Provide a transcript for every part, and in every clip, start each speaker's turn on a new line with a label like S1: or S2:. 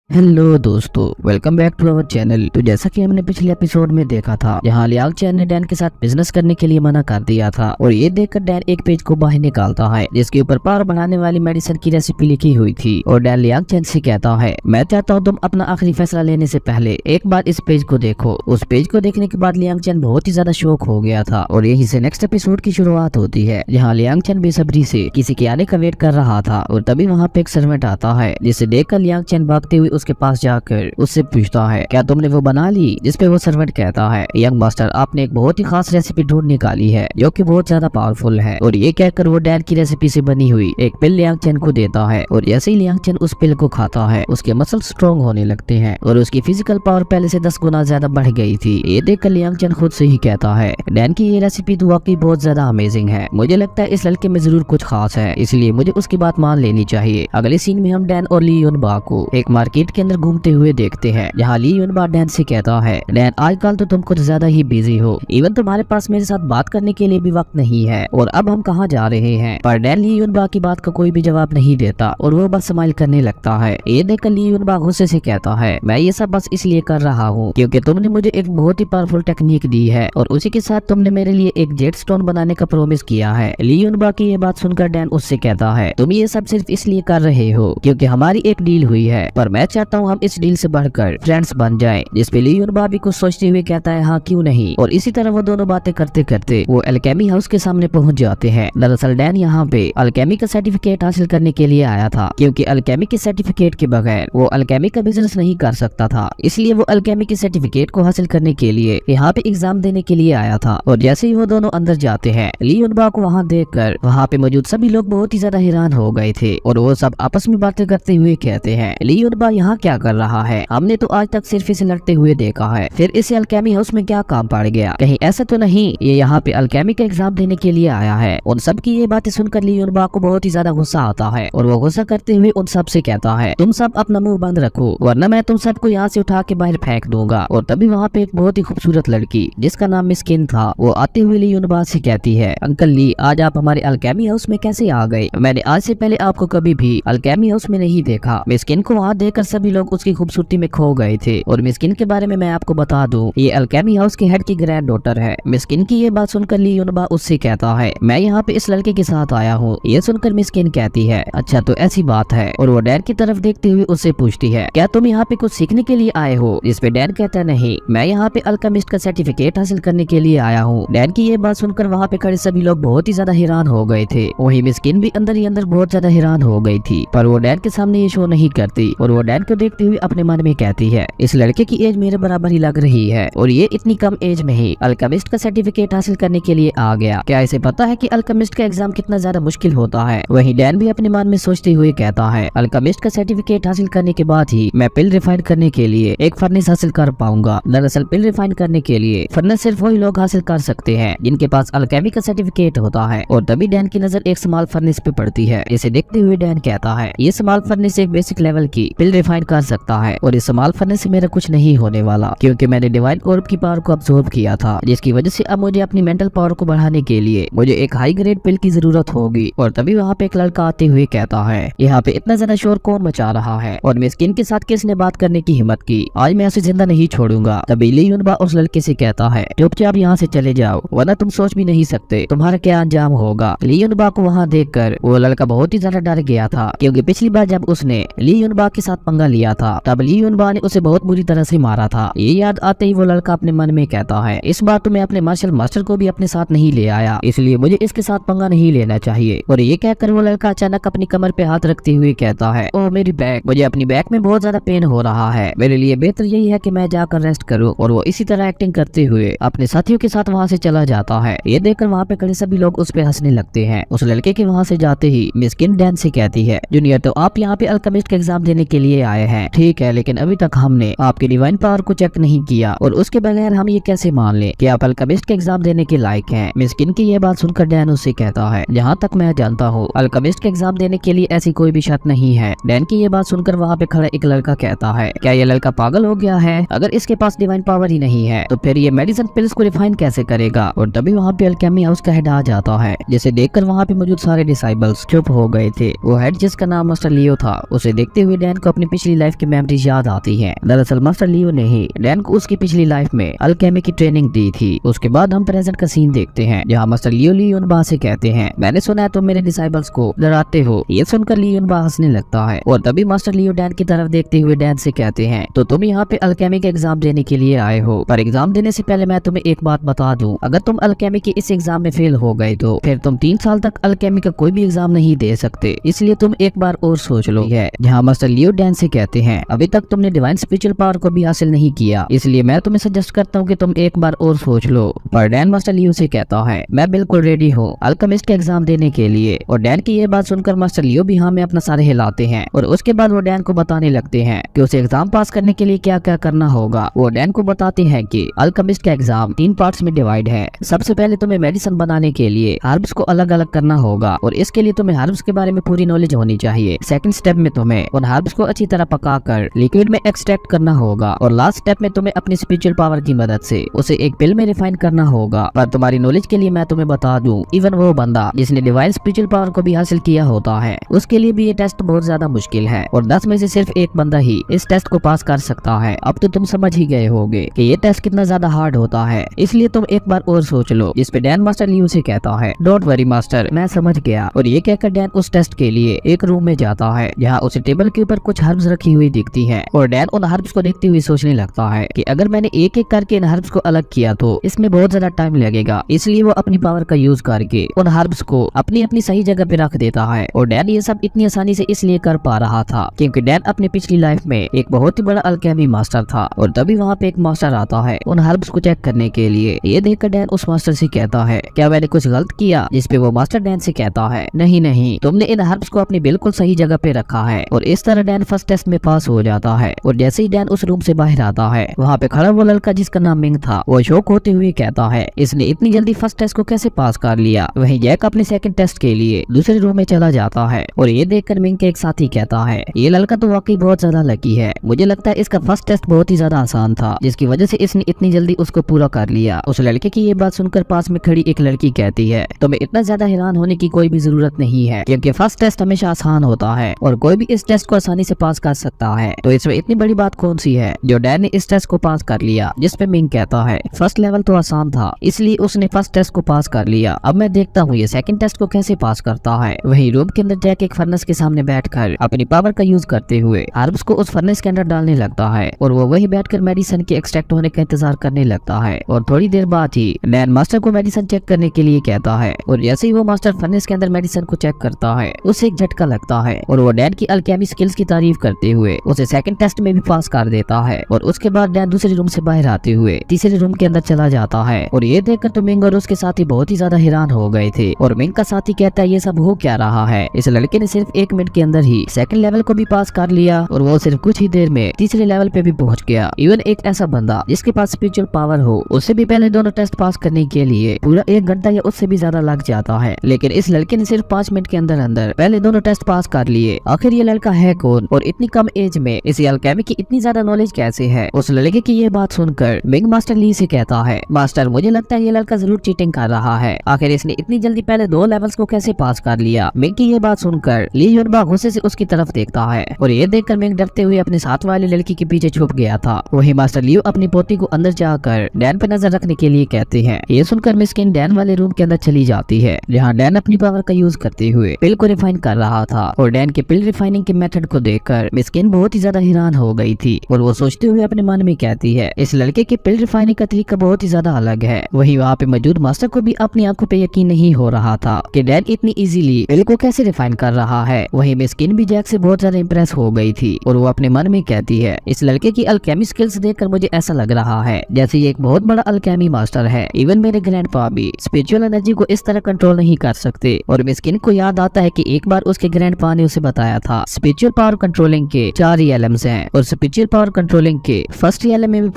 S1: Hello दोस्तों, welcome back to our channel. तो जैसा कि हमने पिछले एपिसोड में देखा था, जहां लियांग चैन ने डैन के साथ बिजनेस करने के लिए मना कर दिया था और ये देखकर डैन एक पेज को बाहर निकालता है जिसके ऊपर पावर बढ़ाने वाली मेडिसिन की रेसिपी लिखी हुई थी। और डैन लियांग चैन से कहता है, मैं चाहता हूँ तुम अपना आखिरी फैसला लेने से पहले एक बार इस पेज को देखो। उस पेज को देखने के बाद लियांग चैन बहुत ही ज्यादा शॉक हो गया था और यही से नेक्स्ट एपिसोड की शुरुआत होती है, जहाँ लियांग चैन बेसब्री से किसी के आने का वेट कर रहा था। और तभी वहाँ पे एक सर्वेंट आता है जिसे देखकर लियांग चैन भागते हुए उसके पास जाकर उससे पूछता है, क्या तुमने वो बना ली? जिसपे वो सर्वेंट कहता है, यंग मास्टर, आपने एक बहुत ही खास रेसिपी ढूंढ निकाली है जो कि बहुत ज्यादा पावरफुल है। और ये कहकर वो डैन की रेसिपी से बनी हुई एक पिल लियांग चैन को देता है। और जैसे ही लियांग चैन उस पिल को खाता है, उसके मसल स्ट्रॉन्ग होने लगते हैं और उसकी फिजिकल पावर पहले से 10 गुना ज्यादा बढ़ गई थी। ये देखकर लियांग चैन खुद से ही कहता है, डैन की ये रेसिपी तो वाकई बहुत ज्यादा अमेजिंग है। मुझे लगता है इस लड़के में जरूर कुछ खास है, इसलिए मुझे उसकी बात मान लेनी चाहिए। अगले सीन में हम डैन और ली युन बा को एक मार्केट के अंदर घूमते हुए देखते हैं, जहाँ ली युन बा डैन से कहता है, डैन आजकल तो तुम कुछ ज्यादा ही बिजी हो, इवन तुम्हारे पास मेरे साथ बात करने के लिए भी वक्त नहीं है। और अब हम कहाँ जा रहे हैं? पर डैन ली युन बा की बात का कोई भी जवाब नहीं देता और वो बस स्माइल करने लगता है। ये देखकर ली युन बा गुस्से से कहता है, मैं ये सब बस इसलिए कर रहा हूँ क्योंकि तुमने मुझे एक बहुत ही पावरफुल टेक्निक दी है और उसी के साथ तुमने मेरे लिए एक जेट स्टोन बनाने का प्रॉमिस किया है। ली युन बा की ये बात सुनकर डैन उससे कहता है, तुम ये सब सिर्फ इसलिए कर रहे हो क्योंकि हमारी एक डील हुई है, पर मैं चाहता हूँ हम इस डील से बढ़कर फ्रेंड्स बन जाए। जिसपे ली युन बा भी कुछ सोचते हुए कहता है, हाँ क्यों नहीं। और इसी तरह वो दोनों बातें करते करते वो अल्केमी हाउस के सामने पहुंच जाते हैं। दरअसल डैन यहाँ पे अल्केमी का सर्टिफिकेट हासिल करने के लिए आया था, क्योंकि अल्केमी के सर्टिफिकेट के बगैर वो अल्केमी का बिजनेस नहीं कर सकता था। इसलिए वो अल्केमी के सर्टिफिकेट को हासिल करने के लिए यहाँ पे एग्जाम देने के लिए आया था। और जैसे ही वो दोनों अंदर जाते हैं, ली युन बा को वहाँ देखकर वहाँ पे मौजूद सभी लोग बहुत ही ज्यादा हैरान हो गए थे और वो सब आपस में बातें करते हुए कहते हैं, ली युन बा यहाँ क्या कर रहा है? हमने तो आज तक सिर्फ इसे लड़ते हुए देखा है, फिर इसे अल्केमी हाउस में क्या काम पड़ गया? कहीं ऐसा तो नहीं ये यहाँ पे अल्केमी का एग्जाम देने के लिए आया है? उन सब की ये बातें सुनकर ली युन बा को बहुत ही ज्यादा गुस्सा आता है और वो गुस्सा करते हुए उन सब से कहता है, तुम सब अपना मुंह बंद रखो वरना मैं तुम सबको यहाँ से उठा के बाहर फेंक दूंगा। और तभी वहाँ पे एक बहुत ही खूबसूरत लड़की जिसका नाम मिस्किन था, वो आते हुए ली युन बा से कहती है, अंकल ली, आज आप हमारे अल्केमी हाउस में कैसे आ गए? मैंने आज से पहले आपको कभी भी अल्केमी हाउस में नहीं देखा। मिस्किन को वहाँ देखकर सभी लोग उसकी खूबसूरती में खो गए थे। और मिस्किन के बारे में मैं आपको बता दूं, ये अल्केमी हाउस के हेड की ग्रैंड डॉटर है। मिस्किन की ये बात सुनकर ली युन बा उससे कहता है, मैं यहाँ पे इस लड़के के साथ आया हूँ। ये सुनकर मिस्किन कहती है, अच्छा तो ऐसी बात है। और वो डैन की तरफ देखते हुए उससे पूछती है, क्या तुम यहाँ पे कुछ सीखने के लिए आए हो? इस पे डैन कहता है, नहीं, मैं यहाँ पे अल्केमिस्ट का सर्टिफिकेट हासिल करने के लिए आया हूँ। डैन की ये बात सुनकर वहाँ पे खड़े सभी लोग बहुत ही ज्यादा हैरान हो गए थे। वही मिस्किन भी अंदर ही अंदर बहुत ज्यादा हैरान हो गई थी, पर वो डैन के सामने ये शो नहीं करती। और वो डैन को देखते हुए अपने मन में कहती है, इस लड़के की एज मेरे बराबर ही लग रही है और ये इतनी कम एज में ही अल्केमिस्ट का सर्टिफिकेट हासिल करने के लिए आ गया। क्या इसे पता है कि अल्केमिस्ट का एग्जाम कितना ज्यादा मुश्किल होता है? वहीं डैन भी अपने मन में सोचते हुए कहता है, अल्केमिस्ट का सर्टिफिकेट हासिल करने के बाद ही मैं पिल रिफाइन करने के लिए एक फर्नेस हासिल कर पाऊंगा। दरअसल पिल रिफाइन करने के लिए फर्नेस सिर्फ वही लोग हासिल कर सकते हैं जिनके पास अल्केमी का सर्टिफिकेट होता है। और तभी डैन की नजर एक स्मॉल फर्नेस पे पड़ती है, इसे देखते हुए डैन कहता है, ये स्मॉल फर्नेस एक बेसिक लेवल की पिल रिफाइन कर सकता है और इस स्मॉल फर्नेस से मेरा कुछ नहीं होने वाला, क्योंकि मैंने डिवाइन ऑर्ब की पावर को अब्सॉर्ब किया था, जिसकी वजह से अब मुझे अपनी मेंटल पावर को बढ़ाने के लिए मुझे एक हाई ग्रेड पिल की जरूरत होगी। और तभी वहाँ पे एक लड़का आते हुए कहता है, यहाँ पे इतना ज्यादा शोर कौन मचा रहा है और मिस्किन के साथ किसने बात करने की हिम्मत की? आज मैं उसे जिंदा नहीं छोड़ूंगा। तभी ली युन बा उस लड़के से कहता है, चुपचाप यहाँ से चले जाओ वरना तुम सोच भी नहीं सकते तुम्हारा क्या अंजाम होगा। ली युन बा को वहाँ देखकर वो लड़का बहुत ही ज्यादा डर गया था, क्योंकि पिछली बार जब उसने ली युन बा के साथ पंगा लिया था तब ली युन बा ने उसे बहुत बुरी तरह से मारा था। ये याद आते ही वो लड़का अपने मन में कहता है, इस बार तो मैं अपने मार्शल मास्टर को भी अपने साथ नहीं ले आया, इसलिए मुझे इसके साथ पंगा नहीं लेना चाहिए। और ये कहकर वो लड़का अचानक अपनी कमर पे हाथ रखते हुए कहता है, ओह मेरी बैक, मुझे अपनी बैक में बहुत ज्यादा पेन हो रहा है, मेरे लिए बेहतर यही है कि मैं जाकर रेस्ट करूं। और वो इसी तरह एक्टिंग करते हुए अपने साथियों के साथ वहाँ से चला जाता है। ये देखकर वहाँ पे खड़े सभी लोग उस पे हंसने लगते हैं। उस लड़के के वहाँ से जाते ही मिस्किन डैन से कहती है, जूनियर तो आप यहाँ पे अल्केमिस्ट का एग्जाम देने के लिए आए हैं, ठीक है, लेकिन अभी तक हमने आपकी डिवाइन पावर को चेक नहीं किया और उसके बगैर हम ये कैसे मान ले कि आप अल्केमिस्ट का एग्जाम देने के लायक हैं? मिस्किन की ये बात सुनकर डैन उससे कहता है, जहाँ तक मैं जानता हूँ अल्केमिस्ट का एग्जाम देने के लिए ऐसी कोई भी शर्त नहीं है। डैन की ये बात सुनकर वहाँ पे खड़ा एक लड़का कहता है, क्या ये लड़का पागल हो गया है? अगर इसके पास डिवाइन पावर ही नहीं है तो फिर ये मेडिसिन पिल्स को रिफाइन कैसे करेगा? और तभी वहाँ पे अल्केमी हाउस का हेड आ जाता है, जिसे देखकर वहाँ पे मौजूद सारे डिसाइबल्स चुप हो गए थे। वो हेड जिसका नाम मास्टर लियो था, उसे देखते हुए डैन को अपने पिछली लाइफ की मेमोरीज याद आती हैं। दरअसल मास्टर लियो ने ही डैन को उसकी पिछली लाइफ में अल्केमी की ट्रेनिंग दी थी। उसके बाद हम प्रेजेंट का सीन देखते हैं जहाँ मास्टर लियो लियोनबा से कहते हैं, मैंने सुना है तुम मेरे डिसाइबल्स को डराते हो। ये सुनकर लियोनबा हंसने लगता है और तभी मास्टर लियो डैन की तरफ देखते हुए डैन से कहते हैं, तो तुम यहाँ पे अल्केमी के एग्जाम देने के लिए आए हो, पर एग्जाम देने से पहले मैं तुम्हें एक बात बता दूं, अगर तुम अल्केमी के इस एग्जाम में फेल हो गए तो फिर तुम 3 साल तक अल्केमी का कोई भी एग्जाम नहीं दे सकते, इसलिए तुम एक बार और सोच लो। है जहाँ मास्टर लियो डैन से कहते हैं, अभी तक तुमने डिवाइन स्पिरिचुअल पावर को भी हासिल नहीं किया, इसलिए मैं तुम्हें सजेस्ट करता हूँ कि तुम एक बार और सोच लो। पर डैन मास्टर लियो से कहता है, मैं बिल्कुल रेडी हूँ अल्केमिस्ट के एग्जाम देने के लिए। और डैन की ये बात सुनकर मास्टर लियो भी हाँ में अपना सारे हिलाते हैं और उसके बाद वो डैन को बताने लगते हैं कि उसे एग्जाम पास करने के लिए क्या क्या करना होगा। वो डैन को बताते हैं कि अल्केमिस्ट का एग्जाम 3 पार्ट्स में डिवाइड है। सबसे पहले तुम्हें मेडिसिन बनाने के लिए हर्ब्स को अलग अलग करना होगा और इसके लिए तुम्हें हर्ब्स के बारे में पूरी नॉलेज होनी चाहिए। सेकंड स्टेप में तुम्हें उन हर्ब्स को अच्छी तरह पकाकर लिक्विड में एक्सट्रैक्ट करना होगा और लास्ट स्टेप में तुम्हें अपनी स्पिरिचुअल पावर की मदद से उसे एक पिल में रिफाइन करना होगा। पर तुम्हारी नॉलेज के लिए मैं तुम्हें बता दूं, इवन वो बंदा जिसने डिवाइन स्पिरिचुअल पावर को भी हासिल किया होता है उसके लिए भी ये टेस्ट बहुत ज्यादा मुश्किल है और 10 में से सिर्फ एक बंदा ही इस टेस्ट को पास कर सकता है। अब तो तुम समझ ही गए होगे कि ये टेस्ट कितना ज्यादा हार्ड होता है, इसलिए तुम एक बार और सोच लो। जिस पे डैन मास्टर लियो से कहता है, डोंट वरी मास्टर, मैं समझ गया। और ये कहकर डैन उस टेस्ट के लिए एक रूम में जाता है जहाँ उसे टेबल के ऊपर कुछ हर्ब्स रखी हुई दिखती है और डैन उन हर्ब्स को देखते हुए सोचने लगता है कि अगर मैंने एक एक करके इन हर्ब्स को अलग किया तो इसमें बहुत ज्यादा टाइम लगेगा, इसलिए वो अपनी पावर का यूज करके उन हर्ब्स को अपनी अपनी सही जगह पे रख देता है। और डैन ये सब इतनी आसानी से इसलिए कर पा रहा था क्योंकि डैन अपनी पिछली लाइफ में एक बहुत ही बड़ा अल्केमी मास्टर था। और तभी वहाँ पे एक मास्टर आता है उन हर्ब्स को चेक करने के लिए। ये देखकर डैन उस मास्टर से कहता है, क्या मैंने कुछ गलत किया? जिस पे वो मास्टर डैन से कहता है, नहीं नहीं, तुमने इन हर्ब्स को अपनी बिल्कुल सही जगह पे रखा है। और इस तरह डैन फर्स्ट टेस्ट में पास हो जाता है। और जैसे ही डैन उस रूम से बाहर आता है वहाँ पे खड़ा वो लड़का जिसका नाम मिंग था, वो शौक होते हुए कहता है, इसने इतनी जल्दी फर्स्ट टेस्ट को कैसे पास कर लिया। वहीं जैक अपने सेकंड टेस्ट के लिए दूसरे रूम में चला जाता है और ये देखकर मिंग के एक साथी कहता है, ये लड़का तो वाकई बहुत ज्यादा लकी है, मुझे लगता है इसका फर्स्ट टेस्ट बहुत ही ज्यादा आसान था जिसकी वजह से इसने इतनी जल्दी उसको पूरा कर लिया। उस लड़के की ये बात सुनकर पास में खड़ी एक लड़की कहती है, तुम्हें इतना ज्यादा हैरान होने की कोई भी जरूरत नहीं है क्योंकि फर्स्ट टेस्ट हमेशा आसान होता है और कोई भी इस टेस्ट को आसानी से पास कर सकता है, तो इसमें इतनी बड़ी बात कौन सी है जो डैन ने इस टेस्ट को पास कर लिया। जिस पे मिंग कहता है, फर्स्ट लेवल तो आसान था इसलिए उसने फर्स्ट टेस्ट को पास कर लिया, अब मैं देखता हूँ ये सेकंड टेस्ट को कैसे पास करता है। वही रूम के अंदर जैक एक फर्नेस के सामने बैठकर अपनी पावर का यूज करते हुए हर्ब्स को उस फर्नेस के अंदर डालने लगता है और वो वही बैठकर मेडिसिन के एक्सट्रैक्ट होने का इंतजार करने लगता है। और थोड़ी देर बाद ही डैन मास्टर को मेडिसिन चेक करने के लिए कहता है और जैसे ही वो मास्टर फर्नेस के अंदर मेडिसिन को चेक करता है उसे एक झटका लगता है और वो डैन की अल्केमी स्किल्स की तारीफ करते हुए उसे सेकंड टेस्ट में भी पास कर देता है। और उसके बाद डैन दूसरे रूम से बाहर आते हुए तीसरे रूम के अंदर चला जाता है। और ये देखकर तो मिंग और उसके साथी बहुत ही ज्यादा हैरान हो गए थे। और मिंग का साथी कहता है, ये सब हो क्या रहा है, इस लड़के ने सिर्फ 1 मिनट के अंदर ही सेकंड लेवल को भी पास कर लिया और वो सिर्फ कुछ ही देर में तीसरे लेवल पे भी पहुंच गया। इवन एक ऐसा बंदा जिसके पास स्पिरिचुअल पावर हो उससे भी पहले दोनों टेस्ट पास करने के लिए पूरा 1 घंटा या उससे भी ज्यादा लग जाता है, लेकिन इस लड़के ने सिर्फ 5 मिनट के अंदर अंदर पहले दोनों टेस्ट पास कर लिए। आखिर ये लड़का है कौन और इतनी कम एज में इसे अल्केमी की इतनी ज्यादा नॉलेज कैसे है? उस लड़के की ये बात सुनकर मिंग मास्टर ली से कहता है, मास्टर मुझे लगता है ये लड़का जरूर चीटिंग कर रहा है, आखिर इसने इतनी जल्दी पहले 2 लेवल्स को कैसे पास कर लिया। मिंग की ये बात सुनकर ली युनबा गुस्से से उसकी तरफ देखता है और ये देखकर मिंग डरते हुए अपने साथ वाली लड़की के पीछे छुप गया था। वही मास्टर लियो अपनी पोती को अंदर जाकर डैन पे नजर रखने के लिए कहते हैं। ये सुनकर मिस्किन डैन वाले रूम के अंदर चली जाती है जहाँ डैन अपनी पावर का यूज करते हुए पिल को रिफाइन कर रहा था। और डैन के पिल रिफाइनिंग के मेथड को देखकर मिस्किन बहुत ही ज्यादा हैरान हो गई थी और वो सोचते हुए अपने मन में कहती है, इस लड़के के पिल रिफाइनिंग का तरीका बहुत ही ज्यादा अलग है। वही वहाँ पे मौजूद मास्टर को भी अपनी आंखों पे यकीन नहीं हो रहा था कि डैन इतनी इजीली पिल को कैसे रिफाइन कर रहा है। वही मिस्किन भी जैक से बहुत ज्यादा इंप्रेस हो गई थी और वो अपने मन में कहती है, इस लड़के की अल्केमी स्किल्स देखकर मुझे ऐसा लग रहा है जैसे ये एक बहुत बड़ा अल्केमी मास्टर है। इवन मेरे ग्रैंडपा भी स्पिरिचुअल एनर्जी को इस तरह कंट्रोल नहीं कर सकते। और मिस्किन को याद आता है कि एक बार उसके ग्रैंडपा ने उसे बताया था स्पिरिचुअल पावर कंट्रोलिंग के 4 रियलम्स हैं और स्पिरिचुअल पावर कंट्रोलिंग के फर्स्ट रियलम में भी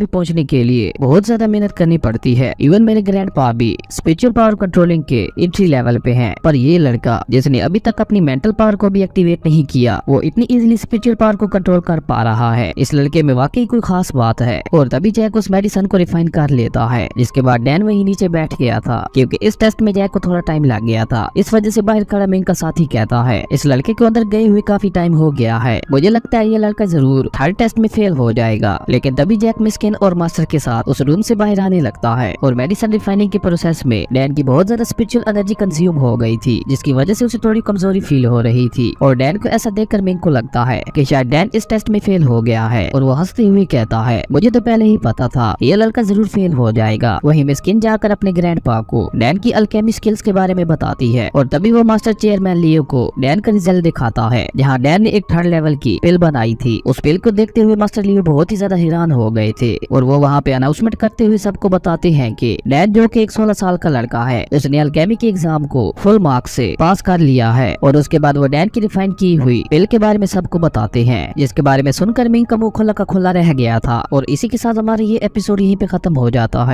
S1: पहुंचने के लिए बहुत ज्यादा मेहनत करनी पड़ती है। इवन मेरे ग्रैंडपा भी स्पिरिचुअल पावर कंट्रोलिंग के एंट्री लेवल पे हैं, पर ये लड़का जिसने अभी तक अपनी मेंटल पावर को भी एक्टिवेट नहीं किया वो इतनी इजीली स्पिरिचुअल पावर को कंट्रोल कर पा रहा है। इस लड़के में वाकई कोई खास बात है। और तभी जैक उस मेडिसिन को रिफाइन कर लेता है जिसके बाद डैन वही नीचे बैठ गया था क्योंकि इस टेस्ट में जैक को थोड़ा टाइम लग गया था। इस वजह से बाहर खड़ा मिंग का साथी कहता है, इस लड़के को अंदर गए हुए काफी टाइम टाइम हो गया है, मुझे लगता है ये लड़का जरूर थर्ड टेस्ट में फेल हो जाएगा। लेकिन तभी जैक मिस्किन और मास्टर के साथ उस रूम से बाहर आने लगता है और मेडिसिन रिफाइनिंग के प्रोसेस में डैन की बहुत ज्यादा स्पिरिचुअल एनर्जी कंज्यूम हो गई थी, जिसकी वजह से उसे थोड़ी कमजोरी फील हो रही थी। और डैन को ऐसा देखकर मिंग को लगता है कि शायद डैन इस टेस्ट में फेल हो गया है और वो हंसते हुए कहता है, मुझे तो पहले ही पता था ये लड़का जरूर फेल हो जाएगा। वहीं मिस्किन जाकर अपने ग्रैंडपा को डैन की अल्केमी स्किल्स के बारे में बताती है और तभी वो मास्टर चेयरमैन लियो को डैन का रिजल्ट दिखाता है, जहाँ डैन ने एक थर्ड लेवल की पिल बनाई थी। उस पिल को देखते हुए मास्टर लियो बहुत ही ज्यादा हैरान हो गए थे और वो वहाँ पे अनाउंसमेंट करते हुए सबको बताते हैं कि डैन जो कि एक 16 साल का लड़का है, उसने अल्केमी के एग्जाम को फुल मार्क्स से पास कर लिया है। और उसके बाद वो डैन की रिफाइन की हुई पिल के बारे में सबको बताते हैं, जिसके बारे में सुनकर मिंग का मुंह खुला का खुला रह गया था। और इसी के साथ हमारा ये एपिसोड यहीं पे खत्म हो जाता है।